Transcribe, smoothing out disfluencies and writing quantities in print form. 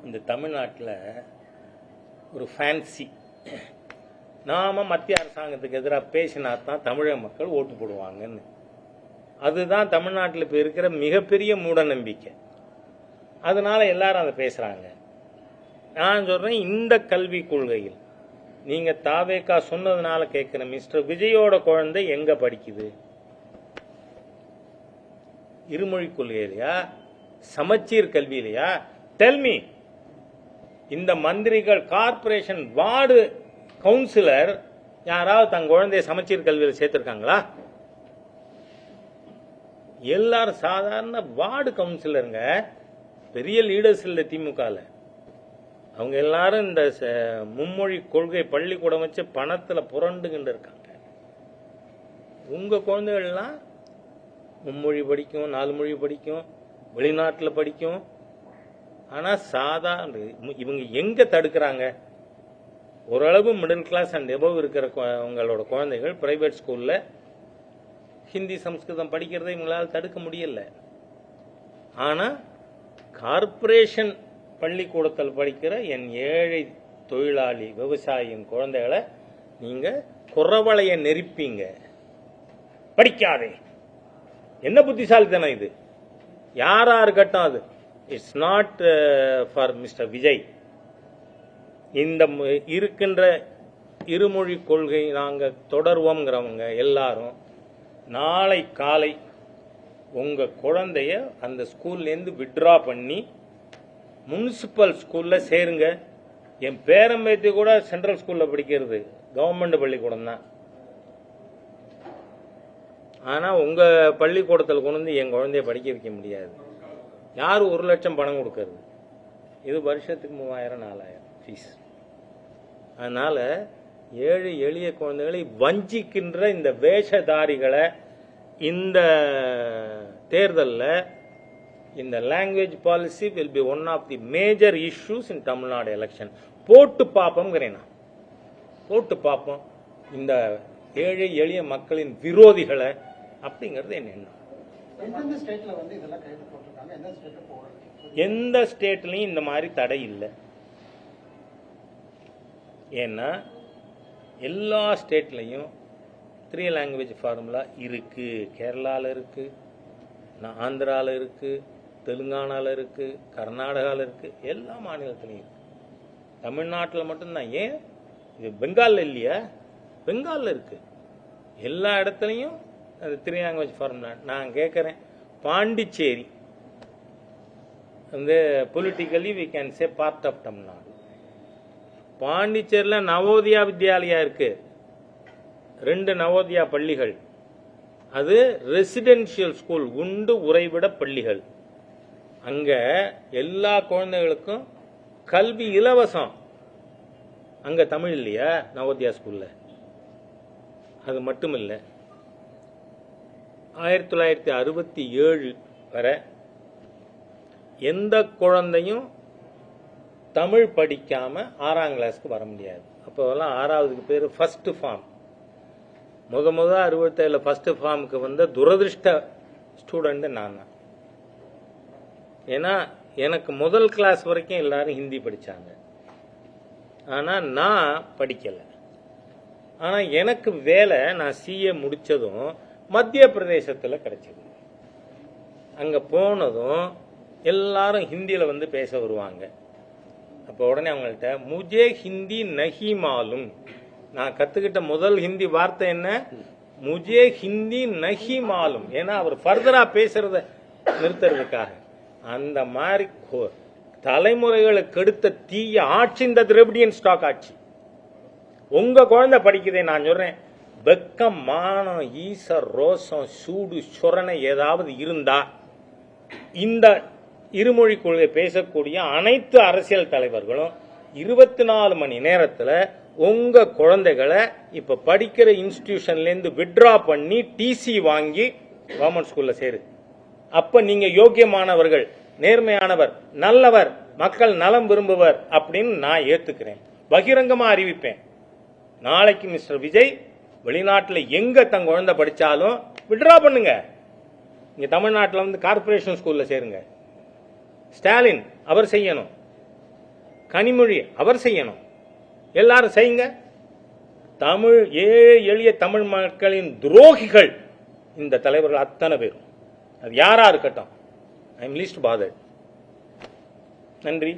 இந்த தமிழ்நாட்டில் ஒரு ஃபேன்சி, நாம மத்திய அரசாங்கத்துக்கு எதிராக பேசினா தான் தமிழக மக்கள் ஓட்டு போடுவாங்கன்னு. அதுதான் தமிழ்நாட்டில் இப்போ இருக்கிற மிகப்பெரிய மூட நம்பிக்கை. அதனால எல்லாரும் அதை பேசுறாங்க. நான் சொல்றேன், இந்த கல்வி கொள்கையில் நீங்க தாவேக்கா சொன்னதுனால கேட்கிறேன், மிஸ்டர் விஜயோட குழந்தை எங்க படிக்குது? இருமொழி கொள்கையிலையா, சமச்சீர் கல்வியிலையா? டெல்மி. இந்த மந்திரிகள், கார்பரேஷன், வார்டு கவுன்சிலர் யாராவது தங்க குழந்தைய சமச்சீர் கல்வியில் சேர்த்திருக்காங்களா? எல்லாரும் சாதாரண வார்டு கவுன்சிலருங்க, பெரிய லீடர்ஸ் இல்லை திமுகல. அவங்க எல்லாரும் இந்த மும்மொழி கொள்கை பள்ளிக்கூடம் வச்சு பணத்துல புரண்டுகிட்டு இருக்காங்க. உங்க குழந்தைகள்லாம் மும்மொழி படிக்கும், 4 மொழி படிக்கும், வெளிநாட்டில் படிக்கும். ஆனா சாதாரண இவங்க எங்க தடுக்கிறாங்க? ஓரளவு மிடில் கிளாஸ் அண்ட் எபவ் இருக்கிற உங்களோட குழந்தைகள் பிரைவேட் ஸ்கூல்ல ஹிந்தி சம்ஸ்கிருதம் படிக்கிறதை இவங்களால் தடுக்க முடியல. ஆனா கார்பரேஷன் பள்ளிக்கூடத்தில் படிக்கிற என் ஏழை தொழிலாளி விவசாயியின் குழந்தைகளை நீங்க குறவளைய நெருப்பீங்க. படிக்காதே. என்ன புத்திசாலித்தனம் இது? யாரா இருக்கட்டும், அது it's not for mister Vijay. இந்த இருக்கின்ற இருமொழி கொள்கை நாங்க தொடர்வோம்ங்கிறவங்க எல்லாரும் நாளை காலை உங்க குழந்தைய அந்த ஸ்கூல்ல இருந்து வித்ட்ரா பண்ணி முனிசிபல் ஸ்கூல்ல சேருங்க. என் பேரம்பேத்தி கூட சென்ட்ரல் ஸ்கூல்ல படிக்கிறது கவர்மெண்ட் பள்ளிக்கூடம் தான். ஆனா உங்க பள்ளிக்கூடத்தில் கொண்டு வந்து என் குழந்தைய படிக்க வைக்க முடியாது. யாரு 1 லட்சம் பணம் கொடுக்கறது? இது வருஷத்துக்கு 3000 4000 ஃபீஸ். அதனால ஏழை எளிய குழந்தைகளை வஞ்சிக்கின்ற இந்த வேஷதாரிகளை இந்த தேர்தலில் இந்த language policy will be one of the major issues in Tamil Nadu election. போட்டு பார்ப்போம்ங்கிறேன் நான். போட்டு பார்ப்போம் இந்த ஏழை எளிய மக்களின் விரோதிகளை அப்படிங்கிறது என்ன எண்ணம். எந்த ஸ்டேட்லையும் இந்த மாதிரி தடை இல்லை. ஏன்னா எல்லா ஸ்டேட்லையும் 3 லாங்குவேஜ் ஃபார்முலா இருக்கு. கேரளாவில் இருக்கு, ஆந்திராவில் இருக்கு, தெலுங்கானாவில் இருக்கு, கர்நாடகாவில் இருக்கு, எல்லா மாநிலத்திலையும் இருக்கு. தமிழ்நாட்டில் மட்டும்தான். ஏன் இது பெங்காலில் இல்லையா? பெங்காலில் இருக்கு. எல்லா இடத்துலையும் அது 3 லாங்குவேஜ் ஃபார்முலா. நான் கேட்குறேன், பாண்டிச்சேரி வந்து politically we can say part of Tamil Nadu. பாண்டிச்சேரியில் நவோதயா வித்யாலயா இருக்கு, 2 நவோதயா பள்ளிகள். அது ரெசிடென்சியல் ஸ்கூல், உண்டு உறைவிட பள்ளிகள். அங்க எல்லா குழந்தைகளுக்கும் கல்வி இலவசம். அங்க தமிழ் இல்லையா நவோதயா ஸ்கூல்ல? அது மட்டும் இல்லை, 1967 வரை எந்த குழந்தையும் தமிழ் படிக்காம 6ஆம் கிளாஸ்க்கு வர முடியாது. அப்போல்லாம் 6ஆவதுக்கு பேர் ஃபர்ஸ்ட் ஃபார்ம். முத 67 ஃபர்ஸ்ட் ஃபார்முக்கு வந்த துரதிருஷ்ட ஸ்டூடெண்ட் நான் தான். ஏன்னா எனக்கு முதல் கிளாஸ் வரைக்கும் எல்லாரும் ஹிந்தி படிச்சாங்க, ஆனா நான் படிக்கல. ஆனா எனக்கு வேலை, நான் சிஏ முடிச்சதும் மத்திய பிரதேசத்துல கிடைச்சது. அங்க போனதும் எல்லாரும் ஹிந்தியில வந்து பேச வருவாங்க. அப்ப உடனே அவங்கள்ட்ட முஜே ஹிந்தி நஹி மாலும். நான் கத்துக்கிட்ட முதல் ஹிந்தி வார்த்தை என்ன? முஜே ஹிந்தி நஹி மாலும். ஏன்னா அவர் ஃபர்தரா பேசுறத நிறுத்துறதுக்காக. அந்த மாதிரி தலைமுறைகளுக்கு எடுத்த தீய ஆட்சி இந்த திராவிடியன் ஸ்டாக் ஆட்சி. உங்க குழந்தை படிக்குதே, நான் சொல்றேன், வெக்கம், மானம், ஈசர், ரோசம், சூடு, சொரணை ஏதாவது இருந்தா இந்த இருமொழி கொள்கை பேசக்கூடிய அனைத்து அரசியல் தலைவர்களும் 24 மணி நேரத்தில் உங்க குழந்தைகளை இப்ப படிக்கிற இன்ஸ்டிடியூஷன்ல இருந்து வித்ட்ரா பண்ணி டிசி வாங்கி கவர்மெண்ட் ஸ்கூல்ல சேரு. அப்ப நீங்க யோக்கியமானவர்கள், நேர்மையானவர், நல்லவர், மக்கள் நலம் விரும்புவர் அப்படின்னு நான் ஏத்துக்கிறேன், பகிரங்கமா அறிவிப்பேன். நாளைக்கு மிஸ்டர் விஜய் வெளிநாட்டில் எங்க தங்க குழந்தை படிச்சாலும் வித்ட்ரா பண்ணுங்க. இங்க தமிழ்நாட்டில் வந்து கார்பரேஷன் ஸ்கூல்ல சேருங்க. ஸ்டாலின் அவர் செய்யணும். கனிமொழி அவர் செய்யணும். எல்லாரும் செய்யுங்க. தமிழ் ஏழை எளிய தமிழ் மக்களின் துரோகிகள் இந்த தலைவர்கள் அத்தனை பேரும். அது யாரா இருக்கட்டும். I am least bothered. நன்றி.